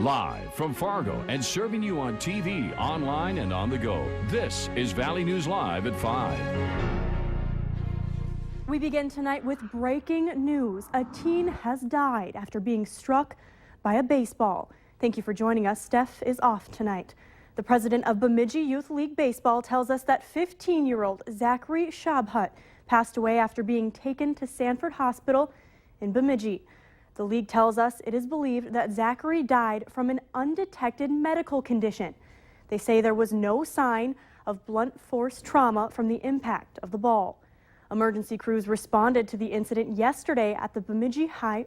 Live from Fargo and serving you on TV, online, and on the go. This is Valley News Live at 5. We begin tonight with breaking news. A teen has died after being struck by a baseball. Thank you for joining us. Steph is off tonight. The president of Bemidji Youth League Baseball tells us that 15-year-old Zachary Shabhut passed away after being taken to Sanford Hospital in Bemidji. The league tells us it is believed that Zachary died from an undetected medical condition. They say there was no sign of blunt force trauma from the impact of the ball. Emergency crews responded to the incident yesterday at the Bemidji High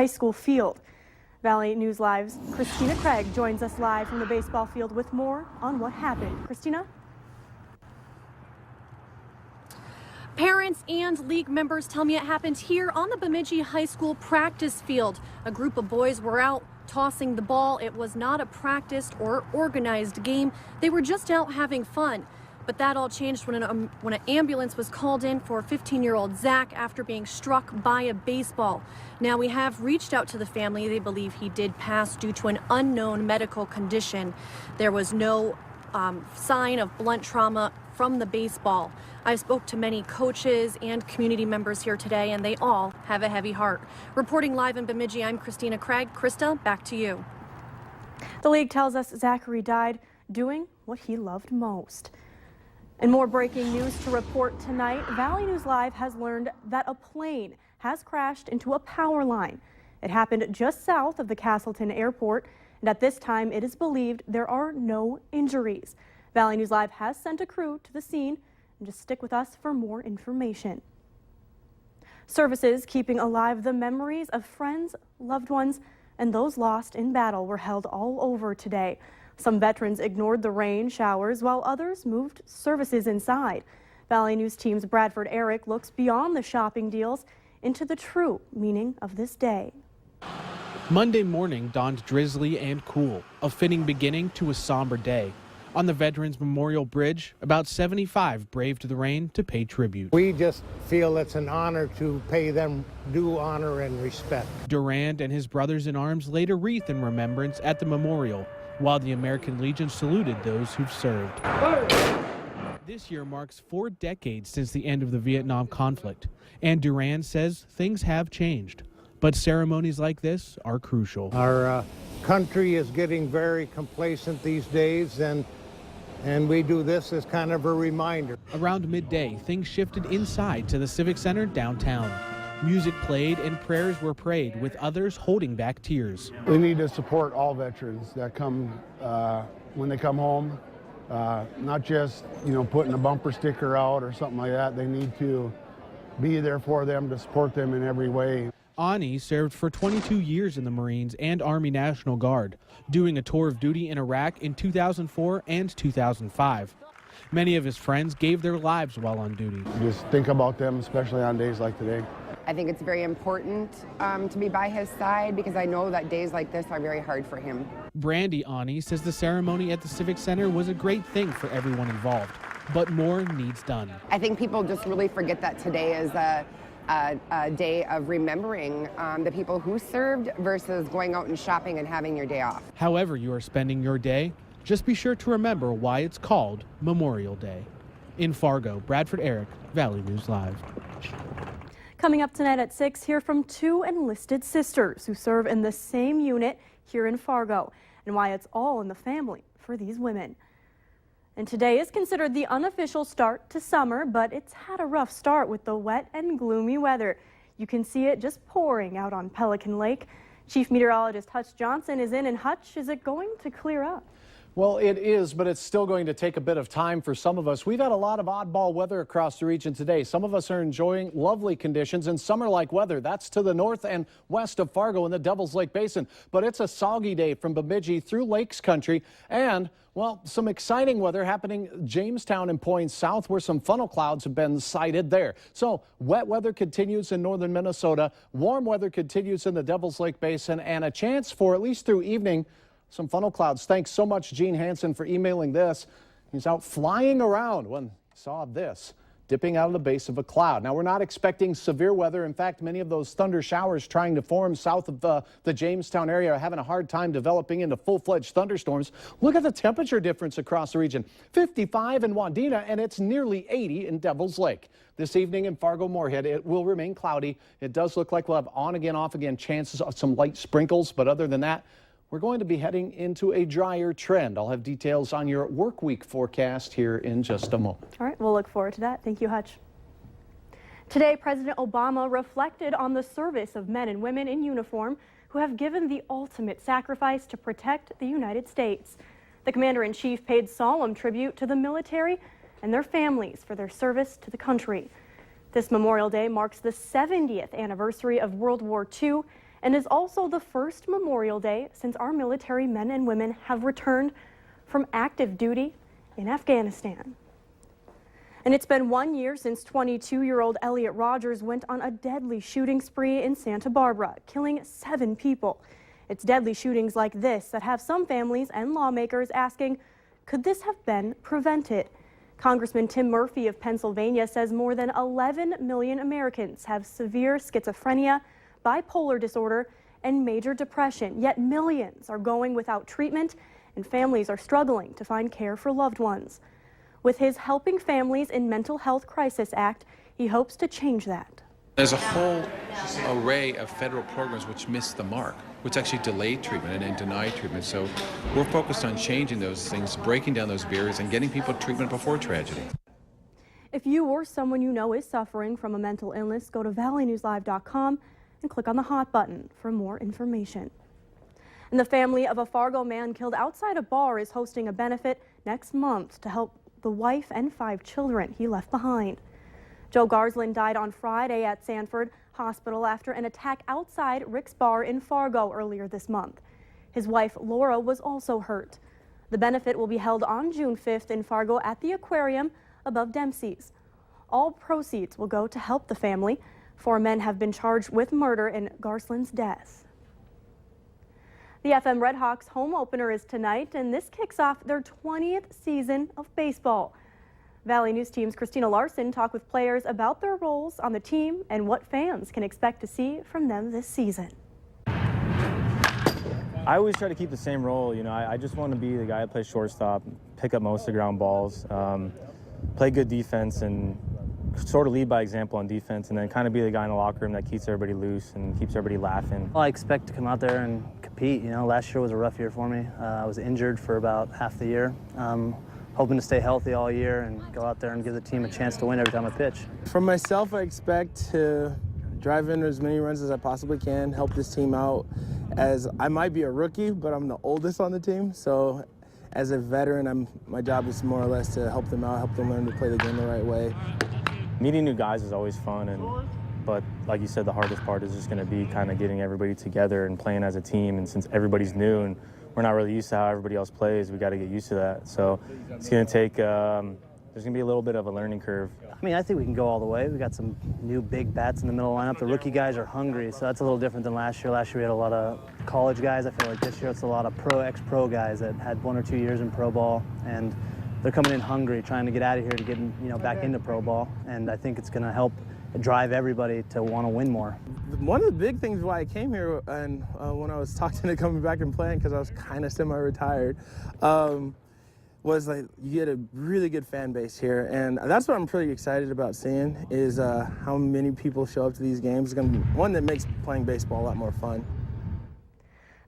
School field. Valley News Live's Christina Craig joins us live from the baseball field with more on what happened. Christina? Parents and league members tell me it happened here on the Bemidji High School practice field. A group of boys were out tossing the ball. It was not a practiced or organized game. They were just out having fun. But that all changed when an ambulance was called in for 15-year-old Zach after being struck by a baseball. Now, we have reached out to the family. They believe he did pass due to an unknown medical condition. There was no sign of blunt trauma from the baseball. I spoke to many coaches and community members here today, and they all have a heavy heart. Reporting live in Bemidji, I'm Christina Craig. Krista, back to you. The league tells us Zachary died doing what he loved most. And more breaking news to report tonight. Valley News Live has learned that a plane has crashed into a power line. It happened just south of the Castleton Airport, and at this time it is believed there are no injuries. Valley News Live has sent a crew to the scene, and just stick with us for more information. Services keeping alive the memories of friends, loved ones, and those lost in battle were held all over today. Some veterans ignored the rain showers while others moved services inside. Valley News Team's Bradford Eric looks beyond the shopping deals into the true meaning of this day. Monday morning dawned drizzly and cool, a fitting beginning to a somber day. On the Veterans Memorial Bridge, about 75 braved the rain to pay tribute. We just feel it's an honor to pay them due honor and respect. Durand and his brothers in arms laid a wreath in remembrance at the memorial, while the American Legion saluted those who've served. This year marks 4 decades since the end of the Vietnam conflict, and Durand says things have changed, but ceremonies like this are crucial. Our country is getting very complacent these days, and we do this as kind of a reminder. Around midday, things shifted inside to the Civic Center downtown. Music played and prayers were prayed, with others holding back tears. We need to support all veterans that come when they come home, not just putting a bumper sticker out or something like that. They need to be there for them, to support them in every way. Ani served for 22 years in the Marines and Army National Guard, doing a tour of duty in Iraq in 2004 and 2005. Many of his friends gave their lives while on duty. Just think about them, especially on days like today. I think it's very important to be by his side, because I know that days like this are very hard for him. Brandy Ani says the ceremony at the Civic Center was a great thing for everyone involved, but more needs done. I think people just really forget that today is a day of remembering the people who served versus going out and shopping and having your day off. However you are spending your day, just be sure to remember why it's called Memorial Day. In Fargo, Bradford Eric, Valley News Live. Coming up tonight at 6, hear from 2 enlisted sisters who serve in the same unit here in Fargo, and why it's all in the family for these women. And today is considered the unofficial start to summer, but it's had a rough start with the wet and gloomy weather. You can see it just pouring out on Pelican Lake. Chief Meteorologist Hutch Johnson is in, and Hutch, is it going to clear up? Well, it is, but it's still going to take a bit of time for some of us. We've had a lot of oddball weather across the region today. Some of us are enjoying lovely conditions and summer-like weather. That's to the north and west of Fargo in the Devil's Lake Basin. But it's a soggy day from Bemidji through Lakes Country, and, well, some exciting weather happening Jamestown and Point South, where some funnel clouds have been sighted there. So wet weather continues in northern Minnesota. Warm weather continues in the Devil's Lake Basin, and a chance for, at least through evening, some funnel clouds. Thanks so much, Gene Hansen, for emailing this. He's out flying around when he saw this. dipping out of the base of a cloud. Now, we're not expecting severe weather. In fact, many of those thunder showers trying to form south of the Jamestown area are having a hard time developing into full-fledged thunderstorms. Look at the temperature difference across the region. 55 in Wadena, and it's nearly 80 in Devil's Lake. This evening in Fargo-Moorhead, it will remain cloudy. It does look like we'll have on again, off again chances of some light sprinkles, but other than that, we're going to be heading into a drier trend. I'll have details on your work week forecast here in just a moment. All right, we'll look forward to that. Thank you, Hutch. Today, President Obama reflected on the service of men and women in uniform who have given the ultimate sacrifice to protect the United States. The Commander-in-Chief paid solemn tribute to the military and their families for their service to the country. This Memorial Day marks the 70th anniversary of World War II and is also the first Memorial Day since our military men and women have returned from active duty in Afghanistan. And it's been 1 year since 22-year-old Elliot Rogers went on a deadly shooting spree in Santa Barbara, killing 7 people. It's deadly shootings like this that have some families and lawmakers asking, could this have been prevented? Congressman Tim Murphy of Pennsylvania says more than 11 million Americans have severe schizophrenia, bipolar disorder, and major depression, yet millions are going without treatment and families are struggling to find care for loved ones. With his Helping Families in Mental Health Crisis Act, he hopes to change that. There's a whole array of federal programs which missed the mark, which actually delayed treatment and denied treatment. So we're focused on changing those things, breaking down those barriers, and getting people treatment before tragedy. If you or someone you know is suffering from a mental illness, go to valleynewslive.com and click on the hot button for more information. And the family of a Fargo man killed outside a bar is hosting a benefit next month to help the wife and 5 children he left behind. Joe Garsland died on Friday at Sanford Hospital after an attack outside Rick's Bar in Fargo earlier this month. His wife Laura was also hurt. The benefit will be held on June 5th in Fargo at the aquarium above Dempsey's. All proceeds will go to help the family. 4 men have been charged with murder in Garsland's death. The FM Redhawks home opener is tonight, and this kicks off their 20th season of baseball. Valley News Team's Christina Larson talked with players about their roles on the team and what fans can expect to see from them this season. I always try to keep the same role. You know, I just want to be the guy that plays shortstop, pick up most of the ground balls, play good defense, and sort of lead by example on defense, and then kind of be the guy in the locker room that keeps everybody loose and keeps everybody laughing. Well, I expect to come out there and compete. You know, last year was a rough year for me. I was injured for about half the year. Hoping to stay healthy all year and go out there and give the team a chance to win every time I pitch. For myself, I expect to drive in as many runs as I possibly can, help this team out, as I might be a rookie, but I'm the oldest on the team. So as a veteran, my job is more or less to help them out, help them learn to play the game the right way. Meeting new guys is always fun, but like you said, the hardest part is just going to be kind of getting everybody together and playing as a team. And since everybody's new and we're not really used to how everybody else plays, we got to get used to that. So it's going to take, there's going to be a little bit of a learning curve. I mean, I think we can go all the way. We got some new big bats in the middle lineup. The rookie guys are hungry, so that's a little different than last year. Last year we had a lot of college guys. I feel like this year it's a lot of ex-pro guys that had 1 or 2 years in pro ball, and they're coming in hungry, trying to get out of here to get back into pro ball. And I think it's going to help drive everybody to want to win more. One of the big things why I came here, and when I was talking to coming back and playing, because I was kind of semi-retired, was like you get a really good fan base here, and that's what I'm pretty excited about seeing is how many people show up to these games. It's going to be one that makes playing baseball a lot more fun.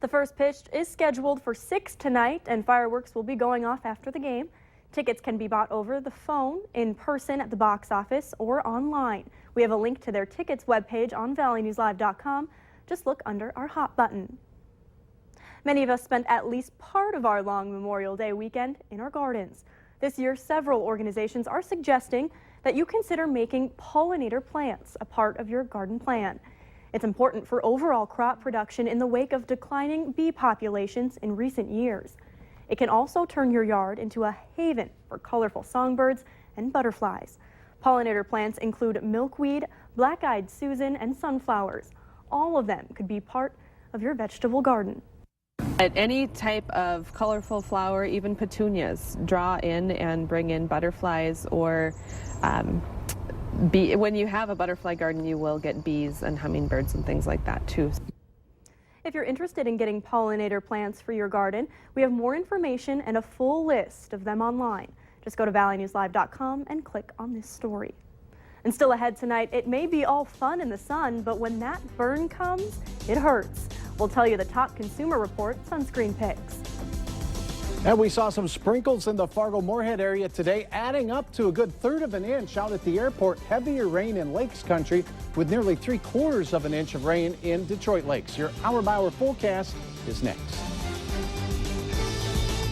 The first pitch is scheduled for 6 tonight, and fireworks will be going off after the game. Tickets can be bought over the phone, in person at the box office, or online. We have a link to their tickets webpage on valleynewslive.com. Just look under our hot button. Many of us spent at least part of our long Memorial Day weekend in our gardens. This year, several organizations are suggesting that you consider making pollinator plants a part of your garden plan. It's important for overall crop production in the wake of declining bee populations in recent years. It can also turn your yard into a haven for colorful songbirds and butterflies. Pollinator plants include milkweed, black-eyed Susan, and sunflowers. All of them could be part of your vegetable garden. Any type of colorful flower, even petunias, draw in and bring in butterflies, or when you have a butterfly garden, you will get bees and hummingbirds and things like that too. If you're interested in getting pollinator plants for your garden, we have more information and a full list of them online. Just go to valleynewslive.com and click on this story. And still ahead tonight, it may be all fun in the sun, but when that burn comes, it hurts. We'll tell you the top consumer report sunscreen picks. And we saw some sprinkles in the Fargo-Moorhead area today, adding up to a good 1/3 of an inch out at the airport. Heavier rain in Lakes Country with nearly 3/4 of an inch of rain in Detroit Lakes. Your hour-by-hour forecast is next.